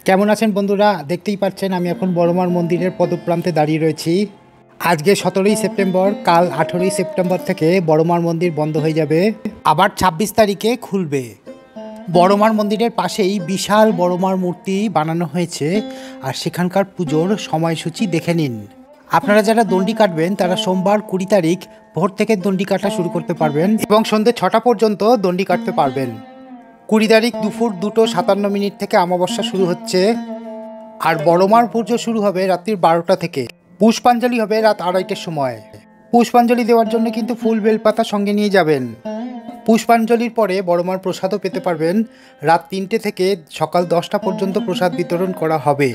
কেমন আছেন বন্ধুরা? দেখতেই পাচ্ছেন আমি এখন বড়মার মন্দিরের পদপ্রান্তে দাঁড়িয়ে রয়েছি। আজকে 17ই সেপ্টেম্বর, কাল 18ই সেপ্টেম্বর থেকে বড়মার মন্দির বন্ধ হয়ে যাবে, আবার 26 তারিখে খুলবে। বড়মার মন্দিরের পাশেই বিশাল বড়মার মূর্তি বানানো হয়েছে, আর সেখানকার পুজোর সময়সূচি দেখে নিন। আপনারা যারা দণ্ডি কাটবেন তারা সোমবার 20 তারিখ ভোর থেকে দণ্ডি কাটা শুরু করতে পারবেন এবং সন্ধ্যে 6টা পর্যন্ত দণ্ডি কাটতে পারবেন। 20 তারিখ দুপুর 2:57 থেকে অমাবস্যা শুরু হচ্ছে, আর বড়মার পুজো শুরু হবে রাত্রি 12টা থেকে। পুষ্পাঞ্জলি হবে রাত 2:30টার সময়। পুষ্পাঞ্জলি দেওয়ার জন্য কিন্তু ফুল বেলপাতা সঙ্গে নিয়ে যাবেন। পুষ্পাঞ্জলির পরে বড়মার প্রসাদও পেতে পারবেন। রাত 3টে থেকে সকাল 10টা পর্যন্ত প্রসাদ বিতরণ করা হবে।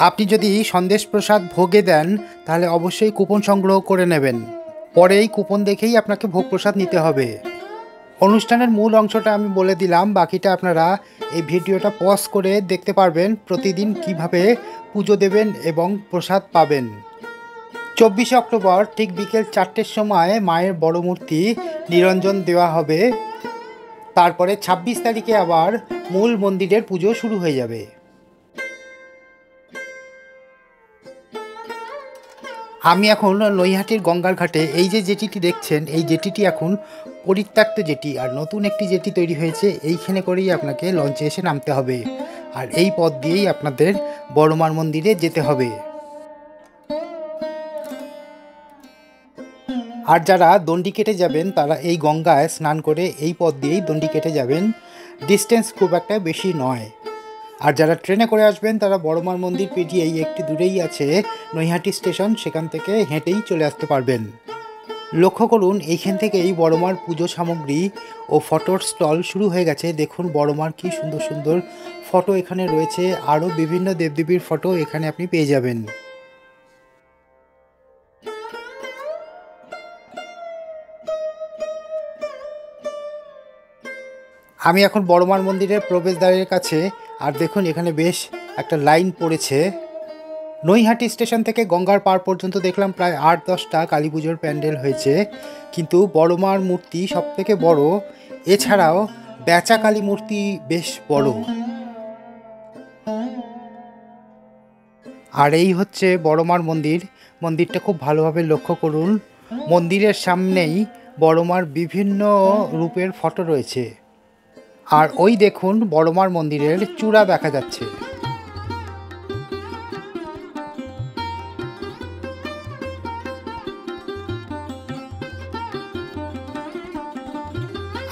আপনি যদি সন্দেশ প্রসাদ ভোগে দেন তাহলে অবশ্যই কুপন সংগ্রহ করে নেবেন, পরে এই কুপন দেখেই আপনাকে ভোগ প্রসাদ নিতে হবে। অনুষ্ঠানের মূল অংশটা আমি বলে দিলাম, বাকিটা আপনারা এই ভিডিওটা পজ করে দেখতে পারবেন প্রতিদিন কিভাবে পুজো দেবেন এবং প্রসাদ পাবেন। 24শে অক্টোবর ঠিক বিকেল 4টের সময় মায়ের বড় মূর্তি নিরঞ্জন দেওয়া হবে। তারপরে 26 তারিখে আবার মূল মন্দিরের পুজো শুরু হয়ে যাবে। আমি এখন নৈহাটির গঙ্গার ঘাটে। এই যে জেটিটি দেখছেন, এই জেটিটি এখন পরিত্যক্ত জেটি, আর নতুন একটি জেটি তৈরি হয়েছে। এইখানে করেই আপনাকে লঞ্চে এসে নামতে হবে, আর এই পথ দিয়েই আপনাদের বড়মার মন্দিরে যেতে হবে। আর যারা দণ্ডি কেটে যাবেন তারা এই গঙ্গায় স্নান করে এই পথ দিয়েই দণ্ডি কেটে যাবেন। ডিস্টেন্স খুব একটা বেশি নয়। আর যারা ট্রেনে করে আসবেন তারা বড়মার মন্দির পেরিয়েই একটু দূরেই আছে নৈহাটি স্টেশন, সেখান থেকে হেঁটেই চলে আসতে পারবেন। লক্ষ্য করুন, এইখান থেকেই বড়মার পুজো সামগ্রী ও ফটোর স্টল শুরু হয়ে গেছে। দেখুন বড়মার কি সুন্দর সুন্দর ফটো এখানে রয়েছে, আরও বিভিন্ন দেবদেবীর ফটো এখানে আপনি পেয়ে যাবেন। আমি এখন বড়মার মন্দিরের প্রবেশদ্বারের কাছে, আর দেখুন এখানে বেশ একটা লাইন পড়েছে। নৈহাটি স্টেশন থেকে গঙ্গার পার পর্যন্ত দেখলাম প্রায় 8-10টা কালী পুজোর প্যান্ডেল হয়েছে, কিন্তু বড়মার মূর্তি সবথেকে বড়। এছাড়াও বেচা কালী মূর্তি বেশ বড়। আর এই হচ্ছে বড়মার মন্দির। মন্দিরটা খুব ভালোভাবে লক্ষ্য করুন। মন্দিরের সামনেই বড়মার বিভিন্ন রূপের ফটো রয়েছে, আর ওই দেখুন বড়মার মন্দিরের চূড়া দেখা যাচ্ছে।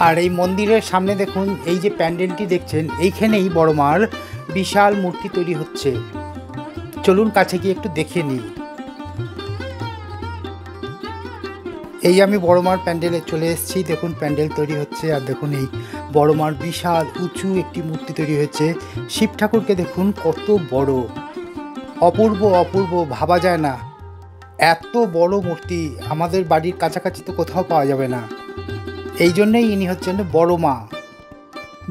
আর এই মন্দিরের সামনে দেখুন এই যে প্যান্ডেলটি দেখছেন, এইখানেই বড়মার বিশাল মূর্তি তৈরি হচ্ছে। চলুন কাছে গিয়ে একটু দেখে নিই। এই আমি বড়মার প্যান্ডেলে চলে এসেছি। দেখুন প্যান্ডেল তৈরি হচ্ছে, আর দেখুন এই বড়মার বিশাল উঁচু একটি মূর্তি তৈরি হয়েছে। শিব ঠাকুরকে দেখুন কত বড়, অপূর্ব অপূর্ব, ভাবা যায় না এত বড় মূর্তি আমাদের বাড়ির কাছাকাছি তো কোথাও পাওয়া যাবে না। এই জন্যেই ইনি হচ্ছেন বড়মা।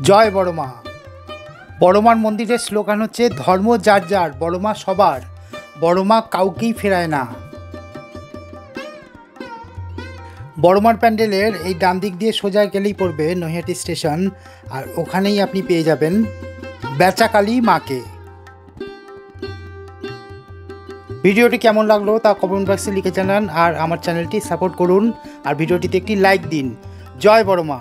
জয় বড়মা। বড়মার মন্দিরের স্লোগান হচ্ছে ধর্ম যার যার, বড়মা সবার, বড়মা কাউকেই ফেরায় না। বড়মার প্যান্ডেলের এই ডান দিক দিয়ে সোজা গেলেই পড়বে নৈহাটি স্টেশন, আর ওখানেই আপনি পেয়ে যাবেন বেচা কালী মাকে। ভিডিওটি কেমন লাগলো তা কমেন্ট বক্সে লিখে জানান, আর আমার চ্যানেলটি সাপোর্ট করুন, আর ভিডিওটিতে একটি লাইক দিন। জয় বড়মা।